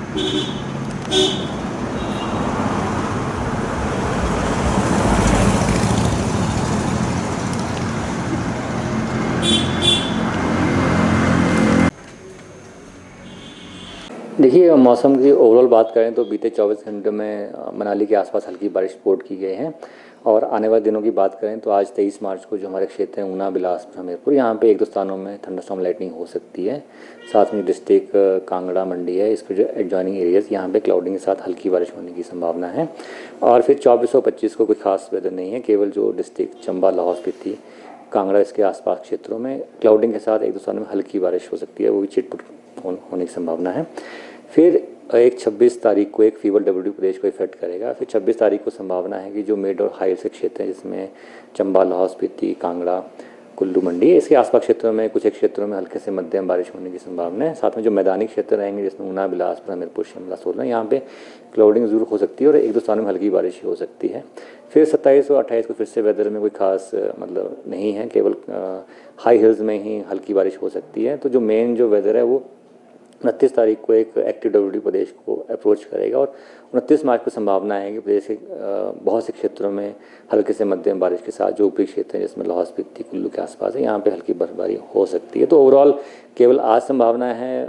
देखिए, मौसम की ओवरऑल बात करें तो बीते 24 घंटे में मनाली के आसपास हल्की बारिश रिपोर्ट की गई है। और आने वाले दिनों की बात करें तो आज 23 मार्च को जो हमारे क्षेत्र हैं ऊना, बिलासपुर, हमीरपुर, यहाँ पे एक दो स्थानों में थंडरस्टॉर्म लाइटनिंग हो सकती है। साथ में डिस्ट्रिक्ट कांगड़ा मंडी है, इसके जो एडजॉइनिंग एरियाज़, यहाँ पे क्लाउडिंग के साथ हल्की बारिश होने की संभावना है। और फिर 24 और 25 को कोई खास वेदर नहीं है, केवल जो डिस्ट्रिक्ट चंबा, लाहौल स्पीति, कांगड़ा, इसके आसपास क्षेत्रों में क्लाउडिंग के साथ एक दो स्थानों में हल्की बारिश हो सकती है, वो भी छिटपुट होने की संभावना है। फिर एक 26 तारीख को एक फीवर डब्ल्यू प्रदेश को इफेक्ट करेगा। फिर 26 तारीख को संभावना है कि जो मिड और हाई से क्षेत्र हैं, जिसमें चंबा, लाहौल स्पीति, कांगड़ा, कुल्लू, मंडी, इसके आसपास क्षेत्रों में कुछ एक क्षेत्रों में हल्के से मध्यम बारिश होने की संभावना है। साथ में जो मैदानी क्षेत्र रहेंगे, जिसमें ऊना, बिलासपुर, हमीरपुर, शिमला, सोलन, यहाँ पे क्लाउडिंग जरूर हो सकती है और एक दो स्थानों में हल्की बारिश हो सकती है। फिर 27 और 28 को फिर से वेदर में कोई खास मतलब नहीं है, केवल हाई हिल्स में ही हल्की बारिश हो सकती है। तो जो मेन जो वेदर है वो 29 तारीख को एक एक्टिव डब्ल्यू प्रदेश को अप्रोच करेगा और 29 मार्च को संभावना है कि प्रदेश के बहुत से क्षेत्रों में हल्के से मध्यम बारिश के साथ जो ऊपरी क्षेत्र हैं, जिसमें लाहौल स्पीति, कुल्लू के आसपास है, यहाँ पे हल्की बर्फबारी हो सकती है। तो ओवरऑल केवल आज संभावना है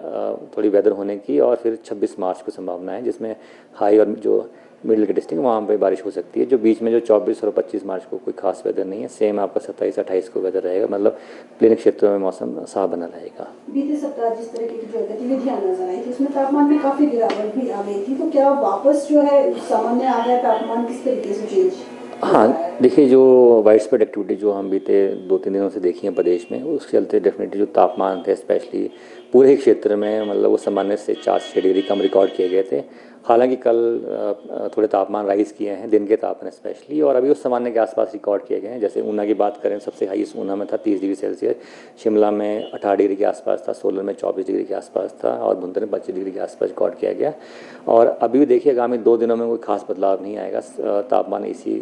थोड़ी वेदर होने की, और फिर 26 मार्च को संभावना है जिसमें हाई और जो मिडिल के डिस्ट्रिक्ट वहाँ पे बारिश हो सकती है। जो बीच में जो 24 और 25 मार्च को कोई खास वेदर नहीं है, सेम आपका 27-28 को वेदर रहेगा, मतलब प्लेन क्षेत्रों में मौसम साफ बना रहेगा। बीते सप्ताह जिस तरह की जो गतिविधियां नजर आई थी उसमें तापमान में काफी गिरावट भी आ गई थी, तो क्या वापस जो है सामान्य आ गया तापमान, किस तरीके से चेंज? हाँ, देखिए, जो वाइड स्प्रेड एक्टिविटी जो हम बीते 2-3 दिनों से देखी है प्रदेश में, उसके चलते डेफिनेटली जो तापमान थे स्पेशली पूरे क्षेत्र में, मतलब वो सामान्य से 4 से 6 डिग्री कम रिकॉर्ड किए गए थे। हालांकि कल थोड़े तापमान राइज़ किए हैं, दिन के तापमान स्पेशली, और अभी उस सामान्य के आसपास रिकॉर्ड किए गए हैं। जैसे ऊना की बात करें, सबसे हाईएस्ट ऊना में था 30 डिग्री सेल्सियस, शिमला में 18 डिग्री के आसपास था, सोलन में 24 डिग्री के आसपास था, और भुंतर में 25 डिग्री के आसपास रिकॉर्ड किया गया। और अभी भी देखिए, आगामी 2 दिनों में कोई खास बदलाव नहीं आएगा, तापमान इसी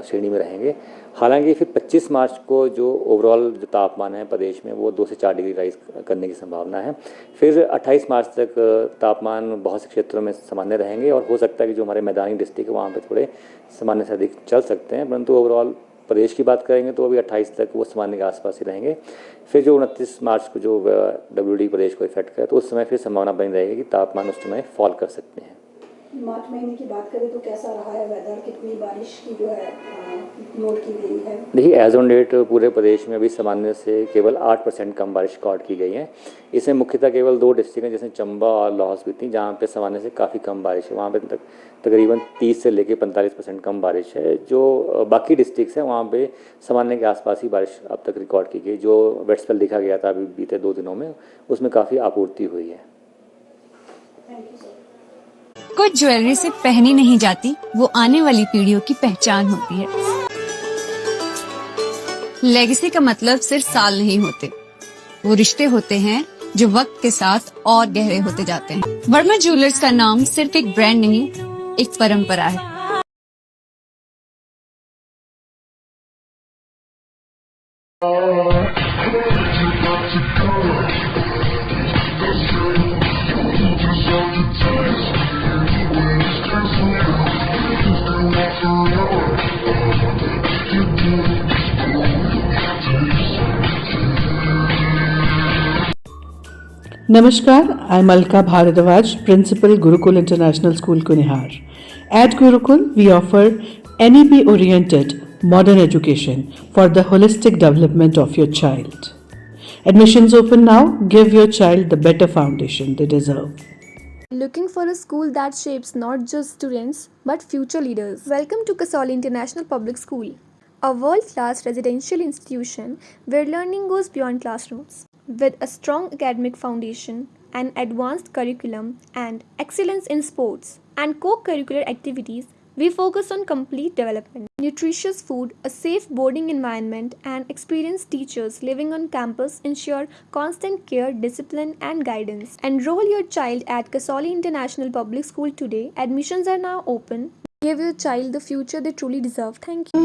श्रेणी में रहेंगे। हालांकि फिर 25 मार्च को जो ओवरऑल जो तापमान है प्रदेश में, वो 2 से 4 डिग्री राइज करने की संभावना है। फिर 28 मार्च तक तापमान बहुत से क्षेत्रों में सामान्य रहेंगे, और हो सकता है कि जो हमारे मैदानी डिस्ट्रिक्ट है वहाँ पे थोड़े सामान्य से अधिक चल सकते हैं, परंतु ओवरऑल प्रदेश की बात करेंगे तो अभी 28 तक वो सामान्य के आसपास ही रहेंगे। फिर जो 29 मार्च को जो डब्ल्यूडी प्रदेश को इफेक्ट करे, तो उस समय फिर संभावना बनी रहेगी कि तापमान उस समय फॉल कर सकते हैं। मार्च महीने की बात करें तो कैसा रहा है वेदर, कितनी बारिश की जो है नोट की गई है? देखिए, एज ऑन डेट पूरे प्रदेश में अभी सामान्य से केवल 8% कम बारिश रिकॉर्ड की गई है। इसमें मुख्यतः केवल 2 डिस्ट्रिक्ट हैं, जैसे चंबा और लाहौल स्पीति, जहाँ पे सामान्य से काफ़ी कम बारिश है। वहाँ पे तकरीबन 30 से लेकर 45% कम बारिश है। जो बाकी डिस्ट्रिक्ट्स हैं वहाँ पे सामान्य के आसपास ही बारिश अब तक रिकॉर्ड की गई। जो वेट स्पेल देखा गया था अभी बीते 2 दिनों में, उसमें काफ़ी आपूर्ति हुई है। कुछ ज्वेलरी सिर्फ पहनी नहीं जाती, वो आने वाली पीढ़ियों की पहचान होती है। लेगेसी का मतलब सिर्फ साल नहीं होते, वो रिश्ते होते हैं जो वक्त के साथ और गहरे होते जाते हैं। वर्मा ज्वेलर्स का नाम सिर्फ एक ब्रांड नहीं, एक परंपरा है। Namaskar, I'm Alka Bharadwaj, Principal Gurukul International School, Kunihar. At Gurukul, we offer NEP-oriented modern education for the holistic development of your child. Admissions open now. Give your child the better foundation they deserve. Looking for a school that shapes not just students but future leaders? Welcome to Kasauli International Public School, a world-class residential institution where learning goes beyond classrooms. With a strong academic foundation, an advanced curriculum, and excellence in sports and co-curricular activities, we focus on complete development. Nutritious food, a safe boarding environment, and experienced teachers living on campus ensure constant care, discipline, and guidance. Enroll your child at Kasauli International Public School today. Admissions are now open. Give your child the future they truly deserve. Thank you.